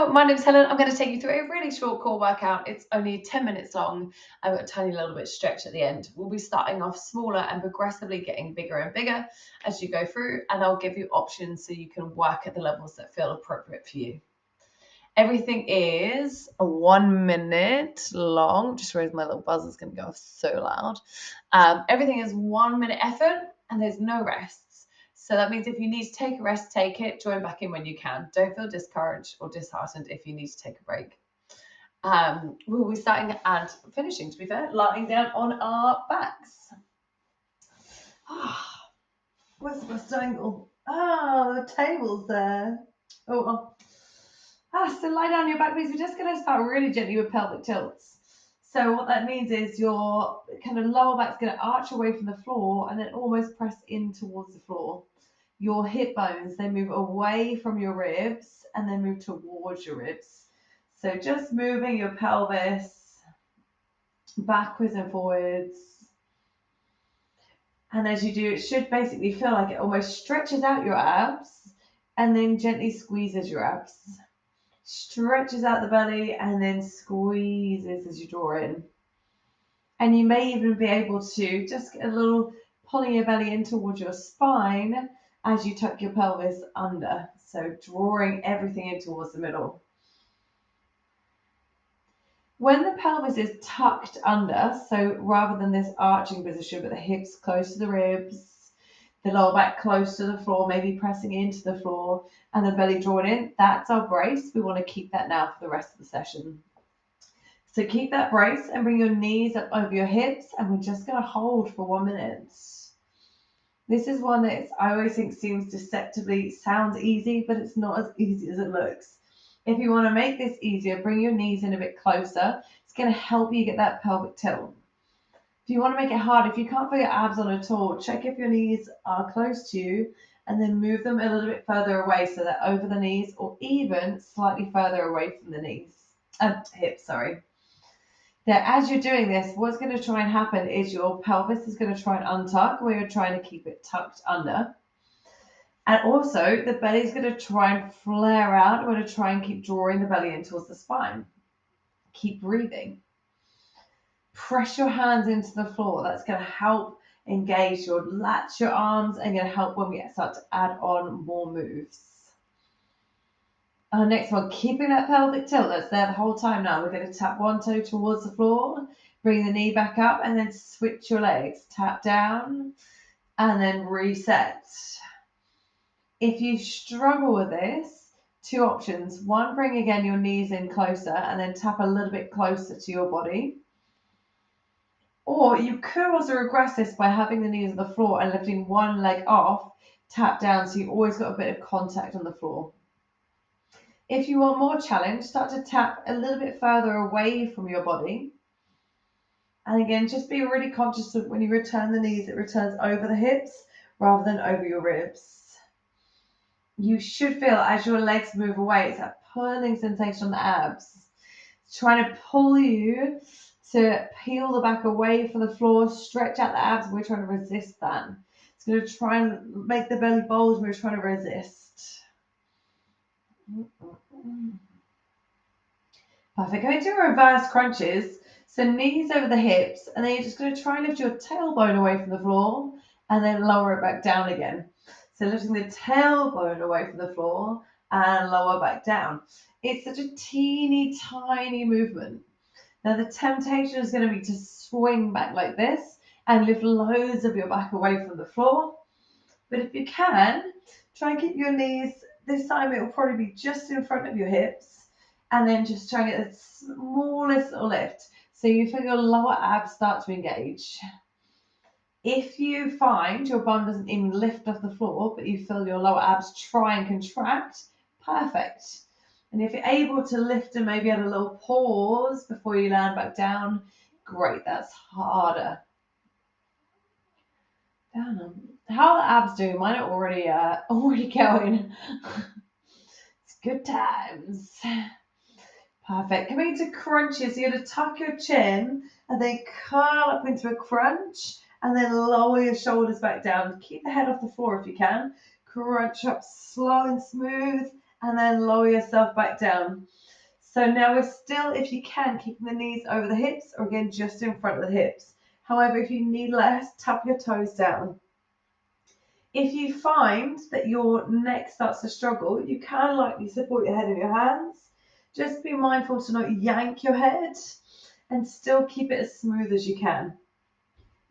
Hello, my name's Helen. I'm going to take you through a really short core workout. It's only 10 minutes long. I've got a tiny little bit stretch at the end. We'll be starting off smaller and progressively getting bigger and bigger as you go through, and I'll give you options so you can work at the levels that feel appropriate for you. Everything is 1 minute long. Just realized my little buzzer's going to go off so loud. Everything is 1 minute effort and there's no rests. So that means if you need to take a rest, take it. Join back in when you can. Don't feel discouraged or disheartened if you need to take a break. We'll be starting and finishing, to be fair, lying down on our backs. Where's my angle? The table's there. So lie down on your back, please. We're just going to start really gently with pelvic tilts. So what that means is your kind of lower back's going to arch away from the floor and then almost press in towards the floor. Your hip bones, they move away from your ribs and then move towards your ribs. So just moving your pelvis backwards and forwards. And as you do, it should basically feel like it almost stretches out your abs and then gently squeezes your abs. Stretches out the belly and then squeezes as you draw in. And you may even be able to just get a little pulling your belly in towards your spine as you tuck your pelvis under. So drawing everything in towards the middle. When the pelvis is tucked under, so rather than this arching position, but the hips close to the ribs, the lower back close to the floor, maybe pressing into the floor, and the belly drawn in, that's our brace. We want to keep that now for the rest of the session. So keep that brace and bring your knees up over your hips, and we're just going to hold for 1 minute. This is one that I always think sounds easy, but it's not as easy as it looks. If you want to make this easier, bring your knees in a bit closer. It's going to help you get that pelvic tilt. If you want to make it hard, if you can't feel your abs on at all, check if your knees are close to you and then move them a little bit further away so they're over the knees or even slightly further away from the hips. Now, as you're doing this, what's going to try and happen is your pelvis is going to try and untuck where you're trying to keep it tucked under. And also, the belly is going to try and flare out. We're going to try and keep drawing the belly in towards the spine. Keep breathing. Press your hands into the floor. That's going to help engage your lats, your arms, and going to help when we start to add on more moves. Our next one, keeping that pelvic tilt. That's there the whole time now. We're going to tap one toe towards the floor, bring the knee back up, and then switch your legs. Tap down, and then reset. If you struggle with this, 2 options. One, bring again your knees in closer, and then tap a little bit closer to your body. Or you could also regress this by having the knees on the floor and lifting one leg off, tap down, so you've always got a bit of contact on the floor. If you want more challenge, start to tap a little bit further away from your body. And again, just be really conscious of when you return the knees, it returns over the hips rather than over your ribs. You should feel as your legs move away, it's that pulling sensation on the abs. It's trying to pull you to peel the back away from the floor, stretch out the abs. We're trying to resist that. It's going to try and make the belly bulge. We're trying to resist. Perfect. Going to reverse crunches. So knees over the hips, and then you're just going to try and lift your tailbone away from the floor and then lower it back down again. So lifting the tailbone away from the floor and lower back down. It's such a teeny tiny movement. Now the temptation is going to be to swing back like this and lift loads of your back away from the floor. But if you can, try and keep your knees, this time it will probably be just in front of your hips, and then just try and get the smallest little lift. So you feel your lower abs start to engage. If you find your bum doesn't even lift off the floor, but you feel your lower abs try and contract, perfect. And if you're able to lift and maybe add a little pause before you land back down, great, that's harder. Down. How are the abs doing? Mine are already going. It's good times. Perfect. Coming to crunches, you're going to tuck your chin and then curl up into a crunch and then lower your shoulders back down. Keep the head off the floor if you can. Crunch up slow and smooth and then lower yourself back down. So now we're still, if you can, keeping the knees over the hips, or again, just in front of the hips. However, if you need less, tap your toes down. If you find that your neck starts to struggle, you can lightly support your head in your hands. Just be mindful to not yank your head and still keep it as smooth as you can.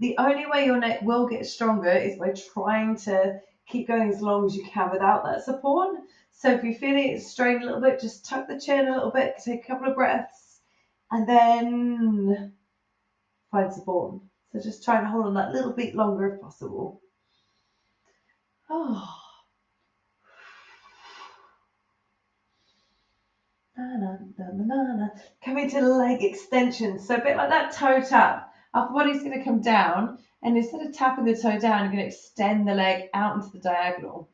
The only way your neck will get stronger is by trying to keep going as long as you can without that support. So if you're feeling it strain a little bit, just tuck the chin a little bit, take a couple of breaths, and then find support. So just try and hold on that little bit longer if possible. Oh. Coming to leg extension. So a bit like that toe tap. Upper body's going to come down, and instead of tapping the toe down, you're going to extend the leg out into the diagonal.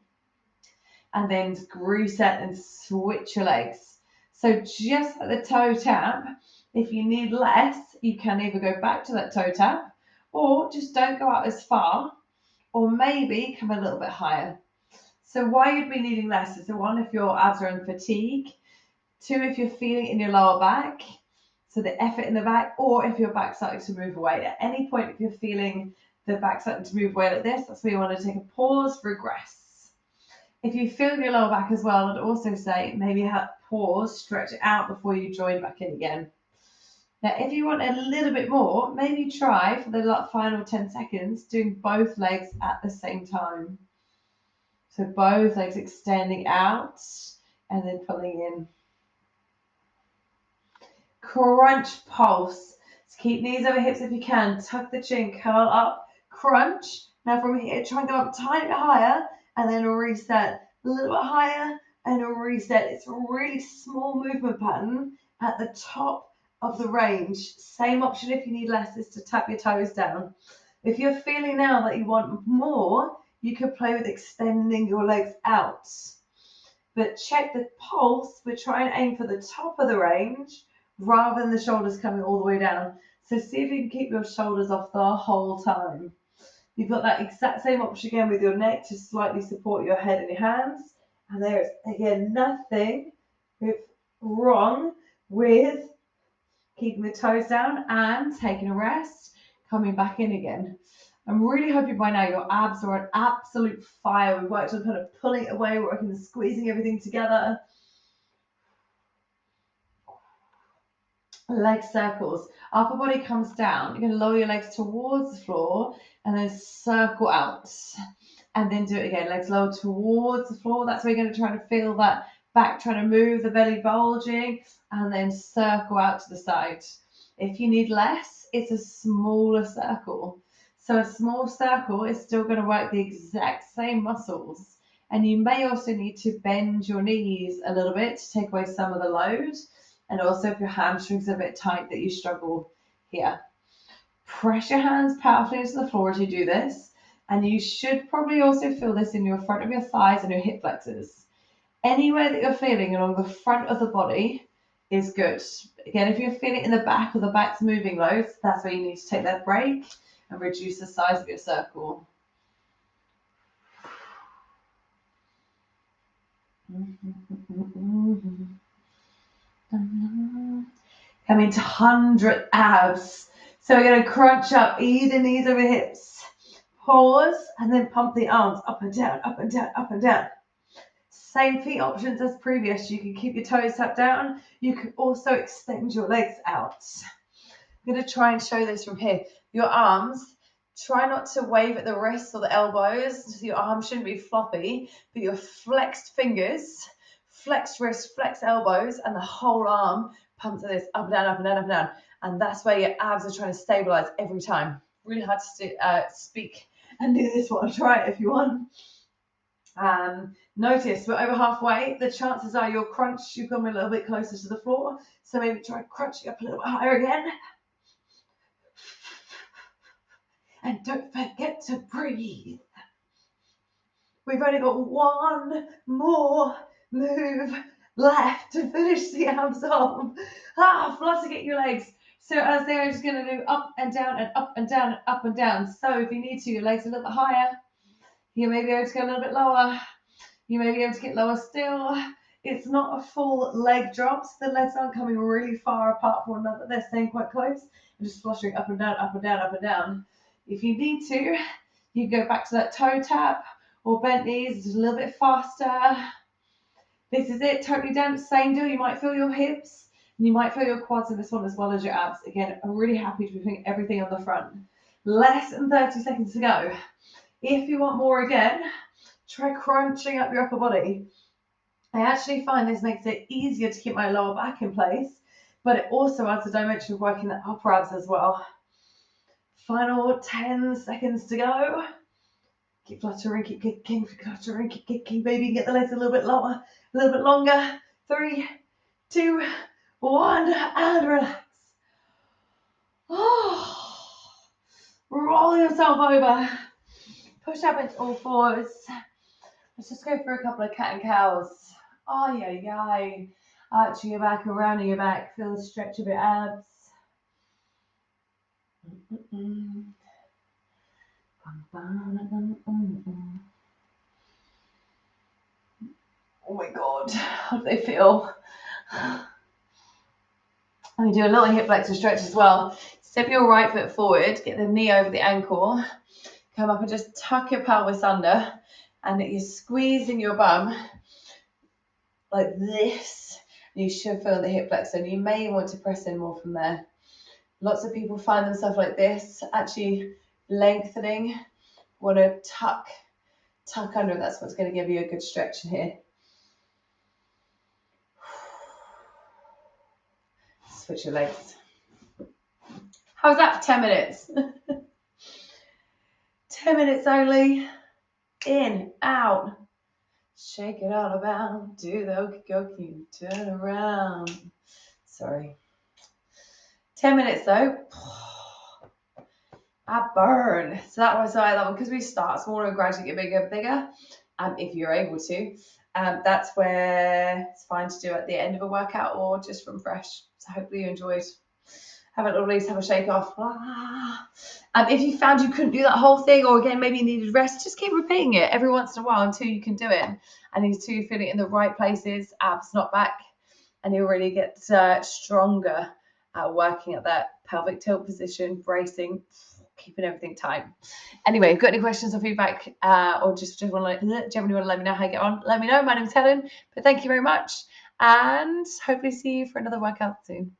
And then reset and switch your legs. So just like the toe tap, if you need less, you can either go back to that toe tap, or just don't go out as far, or maybe come a little bit higher. So why you'd be needing less is, one, if your abs are in fatigue, two, if you're feeling it in your lower back, so the effort in the back, or if your back's starting to move away. At any point, if you're feeling the back starting to move away like this, that's where you want to take a pause, regress. If you feel your lower back as well, I'd also say maybe pause, stretch it out before you join back in again. Now, if you want a little bit more, maybe try for the final 10 seconds doing both legs at the same time. So both legs extending out and then pulling in. Crunch pulse. So keep knees over hips if you can. Tuck the chin, curl up, crunch. Now from here, try and go up a tiny bit higher and then reset. A little bit higher and a reset. It's a really small movement pattern at the top of the range. Same option if you need less is to tap your toes down. If you're feeling now that you want more, you could play with extending your legs out. But check the pulse. We're trying to aim for the top of the range rather than the shoulders coming all the way down. So see if you can keep your shoulders off the whole time. You've got that exact same option again with your neck to slightly support your head and your hands. And there is, again, nothing wrong with keeping the toes down and taking a rest, coming back in again. I'm really hoping by now your abs are on absolute fire. We've worked on kind of pulling it away, working on squeezing everything together. Leg circles. Upper body comes down. You're going to lower your legs towards the floor and then circle out. And then do it again. Legs lower towards the floor. That's where you're going to try to feel that back trying to move, the belly bulging, and then circle out to the side. If you need less, it's a smaller circle. So a small circle is still going to work the exact same muscles. And you may also need to bend your knees a little bit to take away some of the load. And also if your hamstrings are a bit tight that you struggle here. Press your hands powerfully into the floor as you do this. And you should probably also feel this in your front of your thighs and your hip flexors. Anywhere that you're feeling along the front of the body is good. Again, if you're feeling it in the back or the back's moving loads, that's where you need to take that break and reduce the size of your circle. Coming to 100 abs. So we're going to crunch up, either knees over hips. Pause and then pump the arms up and down, up and down, up and down. Same feet options as previous. You can keep your toes tucked down. You can also extend your legs out. I'm going to try and show this from here. Your arms, try not to wave at the wrists or the elbows. Your arms shouldn't be floppy, but your flexed fingers, flexed wrists, flexed elbows, and the whole arm pumps to this up and down, up and down, up and down. And that's where your abs are trying to stabilize every time. Really hard to speak and do this one. Try it if you want. Notice we're over halfway. The chances are you'll crunch, you come a little bit closer to the floor. So maybe try crunching up a little bit higher again. And don't forget to breathe. We've only got one more move left to finish the abs off. Flutter get your legs. So as they're just going to do up and down and up and down and up and down. So if you need to, your legs a little bit higher. You may be able to go a little bit lower. You may be able to get lower still. It's not a full leg drop, so the legs aren't coming really far apart from one another. They're staying quite close and just fluttering up and down, up and down, up and down. If you need to, you go back to that toe tap or bent knees, just a little bit faster. This is it, totally down. Same deal. You might feel your hips and you might feel your quads in this one as well as your abs. Again, I'm really happy to be putting everything on the front. Less than 30 seconds to go. If you want more again, try crunching up your upper body. I actually find this makes it easier to keep my lower back in place, but it also adds a dimension of working the upper abs as well. Final 10 seconds to go. Keep fluttering, keep kicking, fluttering, keep kicking, baby. Get the legs a little bit lower, a little bit longer. 3, 2, 1, and relax. Oh, roll yourself over. Push up into all fours. Let's just go for a couple of cat and cows. Oh, yeah. Arching your back, around your back. Feel the stretch of your abs. Oh my God, how do they feel? And we do a little hip flexor stretch as well. Step your right foot forward, get the knee over the ankle. Come up and just tuck your pelvis under, and you're squeezing your bum like this. You should feel the hip flexor, and you may want to press in more from there. Lots of people find themselves like this, actually lengthening. Want to tuck under. That's what's going to give you a good stretch in here. Switch your legs. How's that for 10 minutes? 10 minutes only. In, out. Shake it all about. Do the okey dokey. Turn around. Sorry. 10 minutes though. I burn. So that was why that one, because we start small and gradually get bigger and bigger. If you're able to. That's where it's fine to do at the end of a workout or just from fresh. So hopefully you enjoyed. Have a little release, have a shake off. If you found you couldn't do that whole thing, or again, maybe you needed rest, just keep repeating it every once in a while until you can do it. And until you feel it in the right places, abs, not back, and you'll really get stronger at working at that pelvic tilt position, bracing, keeping everything tight. Anyway, if you've got any questions or feedback, or just generally want to let me know how you get on, let me know. My name's Helen, but thank you very much, and hopefully see you for another workout soon.